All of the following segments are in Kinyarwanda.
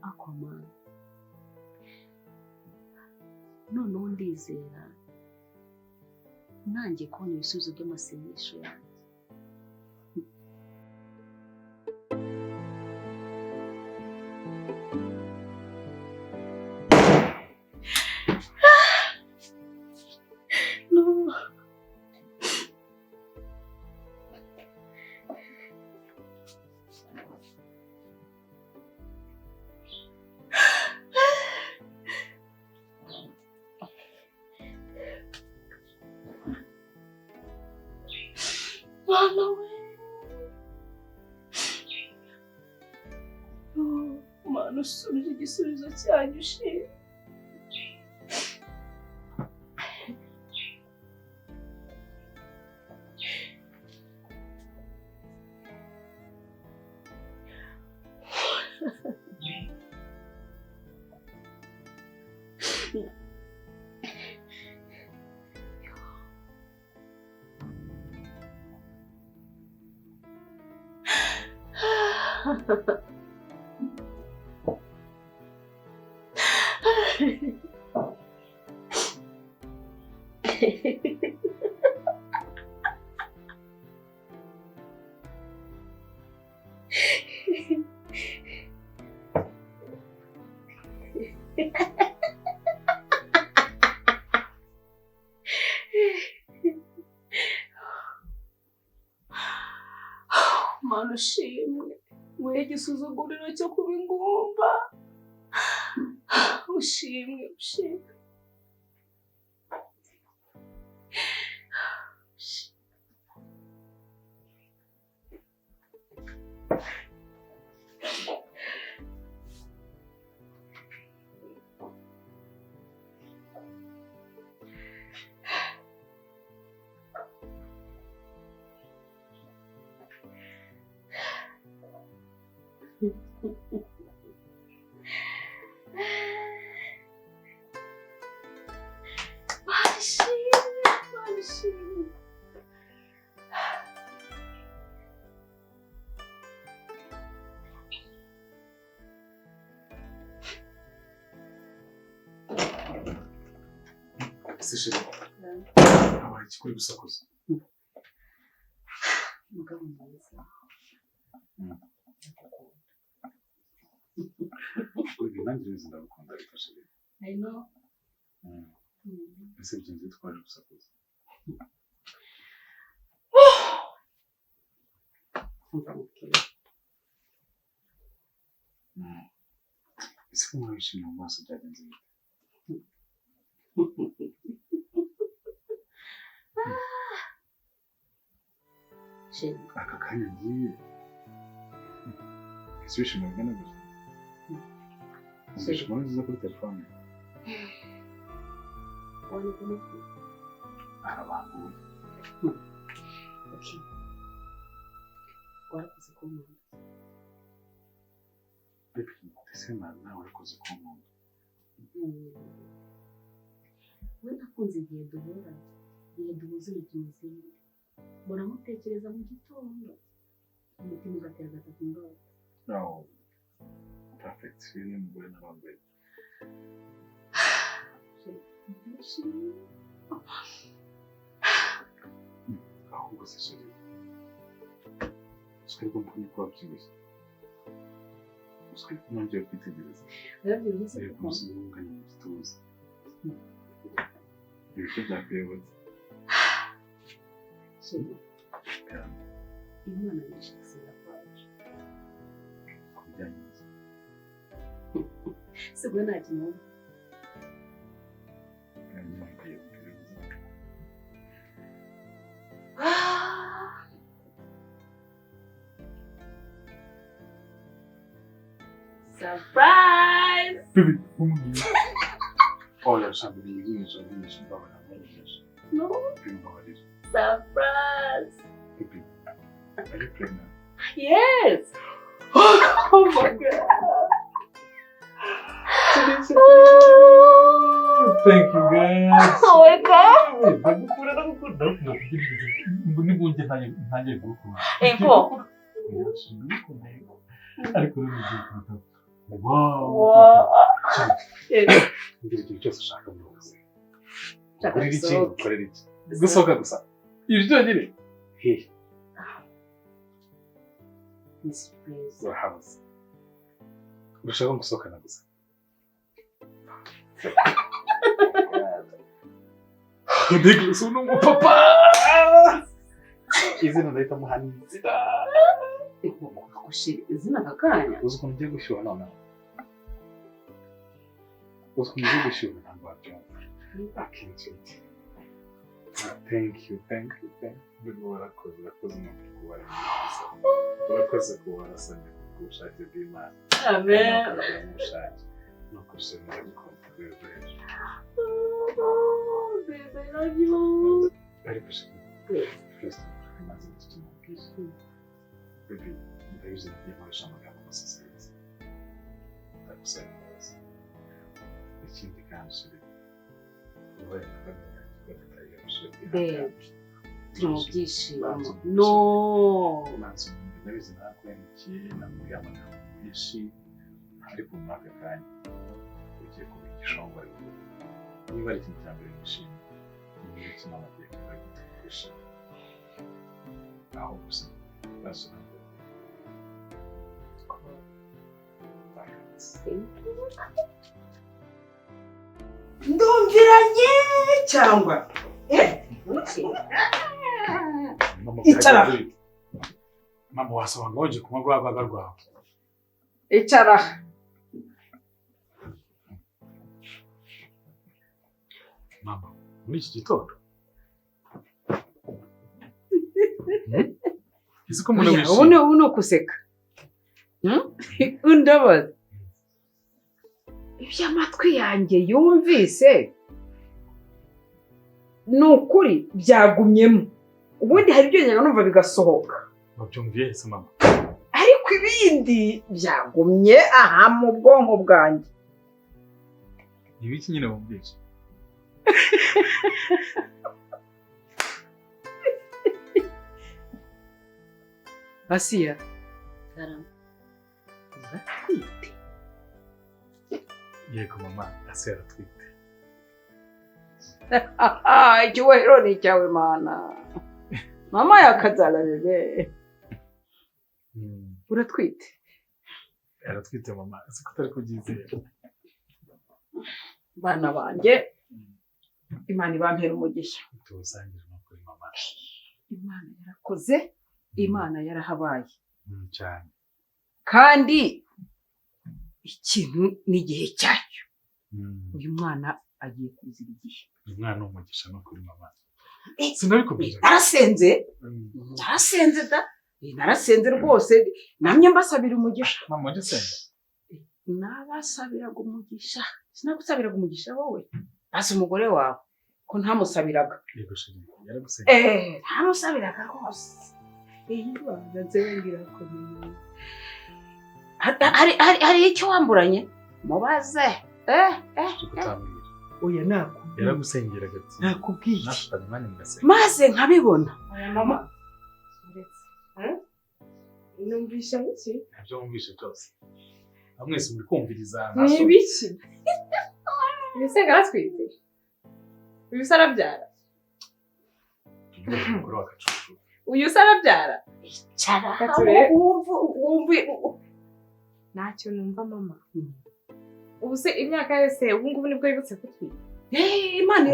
Akomana noneho ndizera nanjye kubona ibisubizo by'amasengesho yanjye. Mana usubije igisubizo cyanyu ushimwe. Mana ushimwe, muhe igisuzuguriro cyo kuba ingumba. Ushimwe, ushimwe. Sishira. Abaye ikora gusakuza. Mugabo mwiza. Uyu nanjye nzi ndagukunda ariko shira. I know. Ese byinshi twaje gusakuza. Ese ko mwishimye mu maso byagenze bite? Aka kanya ngiye. Ese wishimye bingana gutya? Wishimye nziza kuri telefone? Wari kumufite? Arabanguye. Okay. Warakoze kunkunda. Ese nawe warakoze kunkunda. We nakunze igihe duhura, igihe duhuza urugendo. Muramutekereza mu gitondo, umutima ugatera gatatu ndota. No. Perfect. Really umugore n'abagore. Byinshi. ahubwo se sheri twebwe mbonye ko wabyibushye twebwe nongeye kwitegereza Yarabyibushye rero ubuzima bunganya mu gituza ibice byakuyobotse Imana yishyize kwacu ku bijyanye n'iki sibwo nta kintu Surprise! Baby, oh, there's something you need to do. No. Surprise! Baby, are you pregnant? Yes! Oh my God! Thank you, guys. Oh my God! Wow! Gusohoka gusa ibyo nyine he urahabuze urashaka gusohokana gusa Niggas uno umupapa izina ndahita muhanizira izina kakanya uzi ukuntu ugiye gushyuha noneho uzi ukuntu ugiye gushyuha ntabwo wabyumva akenshi thank you urakoze no kubara urakoze kuba warasanye ku bushake bw'Imana amen ubushake no gusenga bikomeye rwose baby I love you ariko first imaze gutuma ubwiza baby ndabizi nkoresha amagambo masezerano ndagusaba imbabazi ikindi kandi shiri ubaye kamera babe turi mu byishimo no manzi ndabizi nakwendikiye namubwiye amagambo menshi ariko mu mwaka kanya ugiye kubigisha ngo ariko niba ari ikintu cya mbere nishimye ni iki n'amagiye kubigisha aho gusa basobanura ndumviranye cyangwa icara mama wasaba ngo uje kunywa rwagwaga rwawe icara mama muri iki gitondo ese ko umuntu wishimye ubu ni ukuseka undabaza ibyo amatwi yanjye yumvise ni ukuri byagumyemo ubundi hari ibyo njyaga numva bigasohoka wabyumviye ese mama ariko ibindi byagumye aha mu bwonko bwanjye ibiki nyine wumvise Asiya uratwite yego mama ase aratwite icyubahiro ni icyawe mana mama yakazara bebe uratwite aratwite mama ese ko utari kubyizera bana banjye Imana ibampera umugisha tuwusangire no kuri mama Imana yarakoze Imana yarahabaye cyane kandi ikintu n'igihe cyacyo uyu mwana agiye kuzira igihe umwana umugisha no kuri mama sinabikubwira narasenze rwose namye mbasabira umugisha mama wagisenga nabasabiraga umugisha sinagusabiraga umugisha wowe asa umugore wawe ko ntamusabiraga yego shiri yaragusenga ntamusabiraga rwose Imana nzengira ko hari icyo wamburanye mubaze oya nakubwiye yaragusengeraga ati nakubwiye nafata umwanya mugasenga maze nkabibona mama numvisha iki ntabyo wumvishe byose mwese muri kumviriza ni ibiki ibisega aratwite uyu arabyara umugore wa gacucu uyu arabyara Cara wumve ntacyo numva mama ubu se imyaka yose ubu ngubu nibwo yibutse kutwita Imana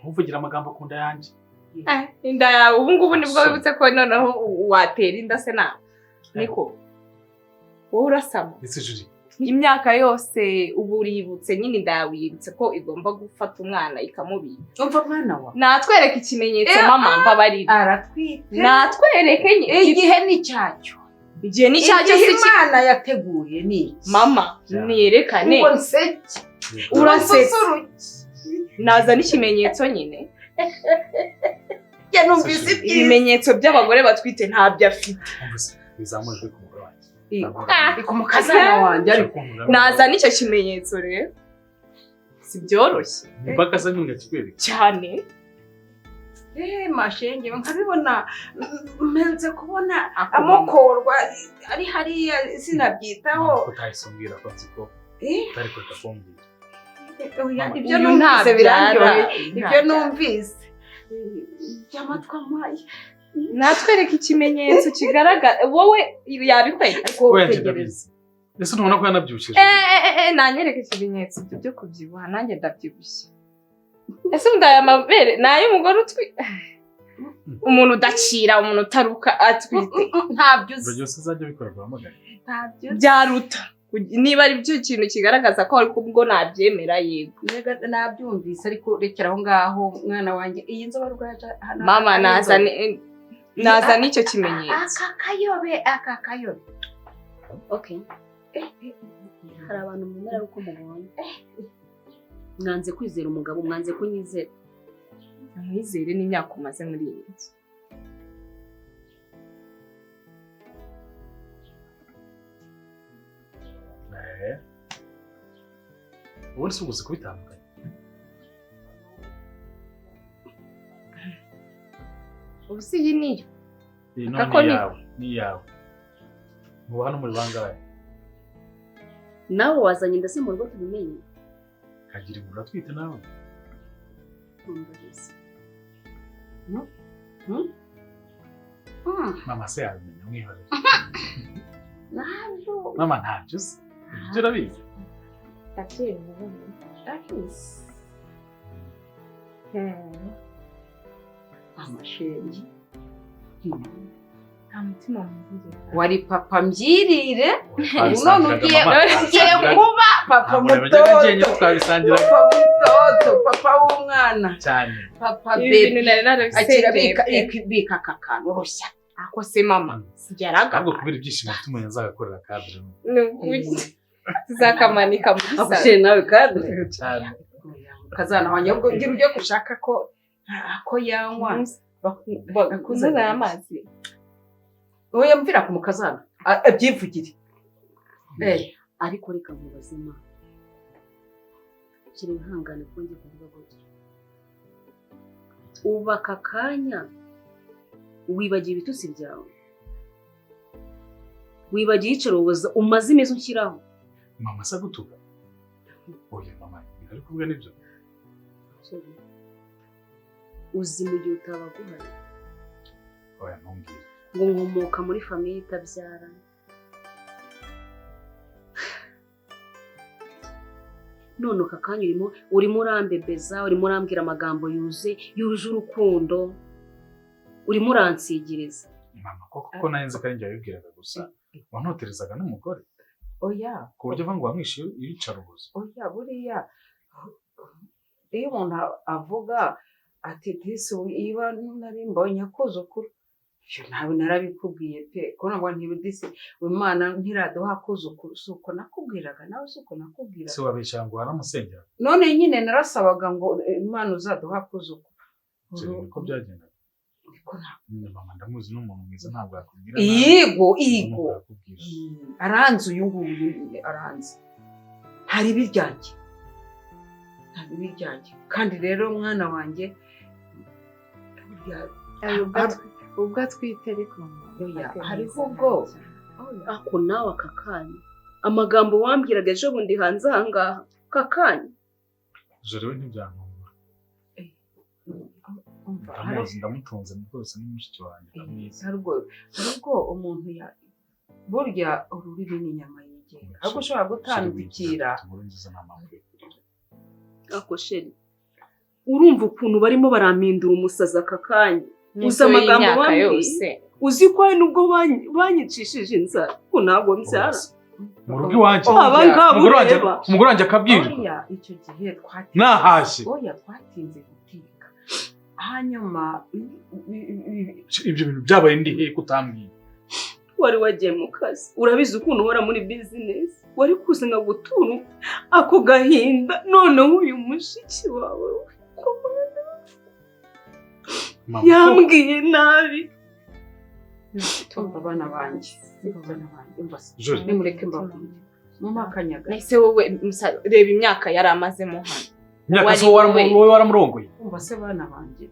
uvugira amagambo akunda yanjye inda yawe ubu ngubu nibwo wibutse ko noneho watera inda se nawe niko wowe urasama ese juri imyaka yose ubu uributse nyine inda yawe yibutse ko igomba gufata umwana ikamubika umva mwana wa natwereka ikimenyetso mama mbabarira aratwite natwereke igihe ni cyacyo igihe ni cyacyo se Imana yateguye ni mama niyerekane ngo nseke urasetse naza n'ikimenyetso nyine numvise ibimenyetso by'abagore batwite ntabyo afite bizamujwe ku mugore wanjye ku mukazana wanjye ariko naza n'icyo kimenyetso rero si byoroshye impaka se ntunga kikwereka cyane mashenge nkabibona mpenze kubona amokorwa ari hariya sinabyitaho utayisumbwira ko nzi ko utari kwita kumbwira ibyo numvise biraryoye ibyo numvise by'amatwi amaye natwereka ikimenyetso kigaragara wowe yabikwereka ariko utegereza ese ntubona ko yanabyushije nanyereka ikimenyetso byo kubyibuha nanjye ndabyibushye ese ndaya amabere n'ay'umugore utwite umuntu udakira umuntu utaruka atwite ntabyo uzi byose uzajya bikora guhamagara byaruta niba ari byo kintu kigaragaza ko ariko ubwo nabyemera yego nabyumvise ariko rekera aho ngaho mwana wanjye iyi nzoba rwaje mama naza n'icyo kimenyetso aka kayobe okay hari abantu mumera uko mubonye mwanze kwizera umugabo mwanze kunyizera mwizere n'imyaka umaze muri iyi nzu ubundi si uguze kubitandukanya ubu si iyi niyo iyi none ni iyawe muba hano muri bangahe nawe wazanye ndase mu rugo tubimenye kagira inkuru atwite nawe mama se yabimenya mwihorere mama ntabyo uzi ibyo urabizi amashenge nta mutima mwiza wari papa mbyirire none ugiye kuba papa mutoto papa w'umwana cyane papa ibintu nari akira narabisengeye bika kakano rushya ako se mama sijaraga ahubwo kubera ibyishimo tumenya nzagakorera kadre tuzakamanika muri salo akushe nawe kadre cyane kazana wanjye ubwo ngira ujye gushaka ko yanywa bakuzana amazi oya mvira ku mukazana abyivugire ariko reka mu buzima kiri ihangane konje kuvuga gutya ubaka kanya wibagiye ibitutsi byawe wibagiye icaroboza umaze imeze unshyiraho mama sa gutuka oya mama ari kuvuga nibyo uzi mu gihe utabaguhari oya ntumbwire ngo nkomoka muri famiye itabyara none aka kanya urimo urambebeza urimo urambwira amagambo yuje urukundo urimo uransigereza mama koko nayenze ko njye yabibwiraga gusa wantoterezaga n'umugore oya ku buryo ngo wamwishe yicarubuza oya buriya iyo umuntu avuga ati disi iba nari mbonye kuzukuru nawe narabikubwiye pe ko nabwo ntibudise Imana ntiraduha kuzukuru suko nakubwiraga nawe suko nakubwira se wabeshya ngo waramusengera none nyine narasabaga ngo Imana uzaduha kuzukuru uko byagenda mama ndamuzi n'umuntu mwiza ntabwo yakubwira yego aranze uyu nguyu aranze hari biryanjye kandi rero mwana wanjye ubwo atwite ariko hariho ubwo ako nawe aka kanya amagambo wambwiraga ejo bundi hanze aha ngaha aka kanya jewe ntibyankungura ndamutunze rwose ni mushiki wanjye ndamwiza ariko umuntu burya ururimi ni inyama yigenga ariko ushobora gutandukira ako sheri urumva ukuntu barimo barampindura umusazi aka kanya uzi amagambo bambwiye uzi ko hari nubwo banyicishije inzara ko ntabwo mbyara mu rugo iwanjye umugore wanjye akabwirwa icyo gihe nahashye twatinze guteka hanyuma ibyo bintu byabaye ndi he kutambwira wari wagiye mu kazi urabizi ukuntu uhora muri business wari kuza nka gutura ako gahinda noneho uyu mushiki wawe yambwiye nabi abana banjye nimureke mbabwire mumakanyaga nahise wowe reba imyaka yari amazemo hano imyaka so wowe waramurongoye umva se bana banjye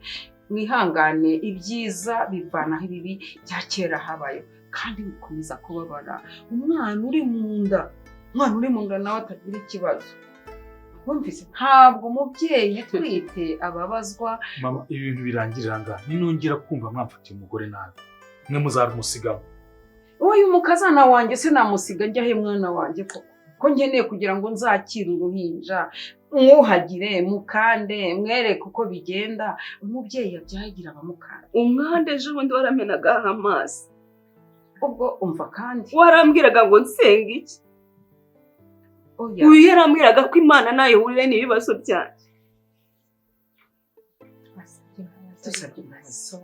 mwihangane ibyiza bivanaho ibibi bya kera habayo kandi bikomeza kubabara umwana uri mu nda nawe atagira ikibazo wumvise ntabwo umubyeyi twite ababazwa mama ibintu birangirira ngaha ninongera kumva mwamfatiye umugore nabi mwe muzarumusigamo uyu mukazana wanjye se namusiga njya he mwana wanjye ko nkeneye kugira ngo nzakire uruhinja mwuhagire mukande mwereke uko bigenda umubyeyi yabyagira abamukanda umwanda ejo bundi waramenaga amazi ubwo umva kandi warambwiraga ngo nsenga iki uyu yarambwiraga ko Imana nayo ihurire n'ibibazo byanjye dusabye imbabazi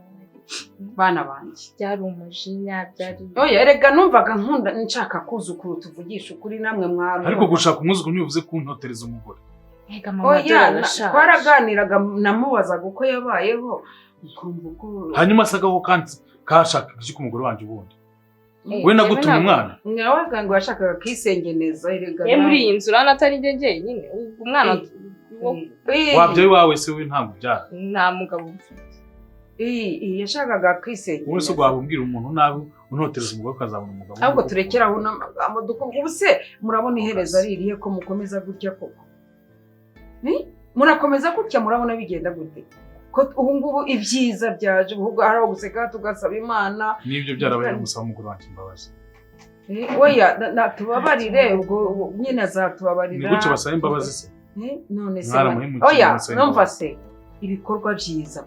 bana banjye byari umujinya byari erega numvaga nkunda nshaka kuzukuru tuvugisha ukuri namwe mwaro ariko gushaka umwuzukuru ntibivuze kuntotereza umugore twaraganiraga namubazaga uko yabayeho hanyuma asagaho kandi kashaka iki k'umugore wanjye ubundi we nagutumye umwana mwabaga ngo yashakaga kwisengeneza erega muri iyi nzu urana atari njye njyenyine umwana wabyaye wawe se we ntabwo byara nta mugabo yashakaga kwisengeneza wowe se wabubwira umuntu nabi unotereza umugore ukazabona umugabo ahubwo turekeraho n'amagambo dukumva ubu se murabona iherezo ari irihe ko mukomeza gutya koko murakomeza gutya murabona bigenda gute ko ubu ngubu ibyiza byaje ubu hari aho guseka tugasaba Imana n'ibyo byarabaye gusaba umugore wanjye imbabazi oya natubabarire ubwo nyine azatubabarira ni gutyo basaba imbabazi se none se oya numva se ibikorwa byiza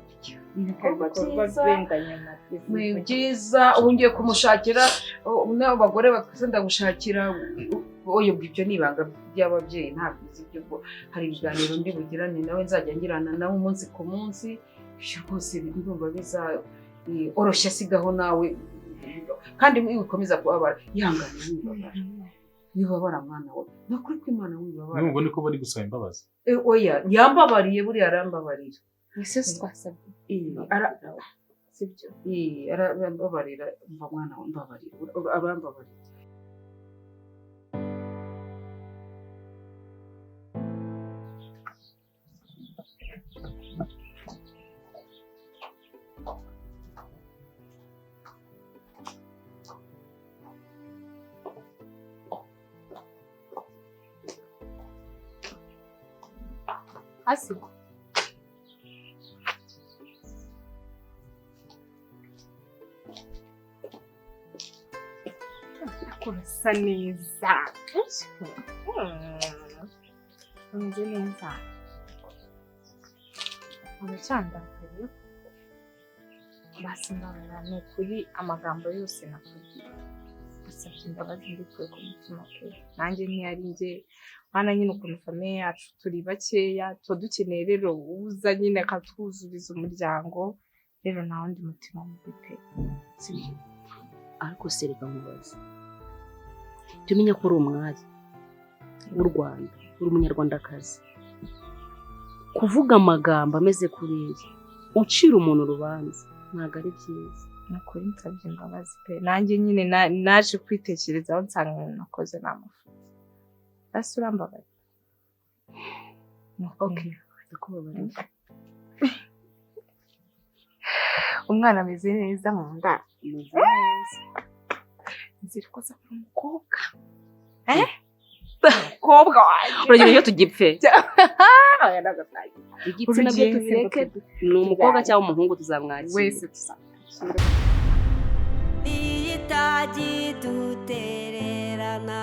byiza ubu ngiye kumushakira n'abagore bakunda gushakira oya ibyo ni ibanga by'ababyeyi ntabwo uzi ibyo ubwo hari ibiganiro ndi bugirane nawe nzajya ngirana nawe umunsi ku munsi ibyo rwose ndumva oroshya sigaho nawe kandi wikomeza kubabara ihangane wibabara mwana we ni ukuri ko Imana wibabara n'ubwo niko bari gusaba imbabazi oya yambabariye buriya arambabarira ese twasabye sibyo arambabarira mva mwana we mbabarira arambabarira hasi kurasa neza umeze neza uracyandakaye basi ndabona ni ukuri amagambo yose nakubwiye gusabye imbabazi mbikuye ku mutima pe nanjye ntiyari njye hano nyine ukuntu famiye yacu turi bakeya tuba dukeneye rero uza nyine akatwuzuriza umuryango rero nta wundi mutima mubi pe sibyo ariko sereka mubaza tumenye ko uri umwari w'u Rwanda uri umunyarwandakazi kuvuga amagambo ameze kuriya ucira umuntu urubanza ntabwo ari byiza nakuri nsabye imbabazi pe nanjye nyine naje kwitekerezaho nsanga nakoze n'amafuti basi urambabaye okay ndakubabarira umwana ameze neza mu nda ameze neza nzi azira ko azabura umukobwa umukobwa wanjye uragira iyo tugipfe aya nagatangira igitsina byo tubireke ni umukobwa cyangwa umuhungu tuzamwakira wese tuzamwakira itagidutererana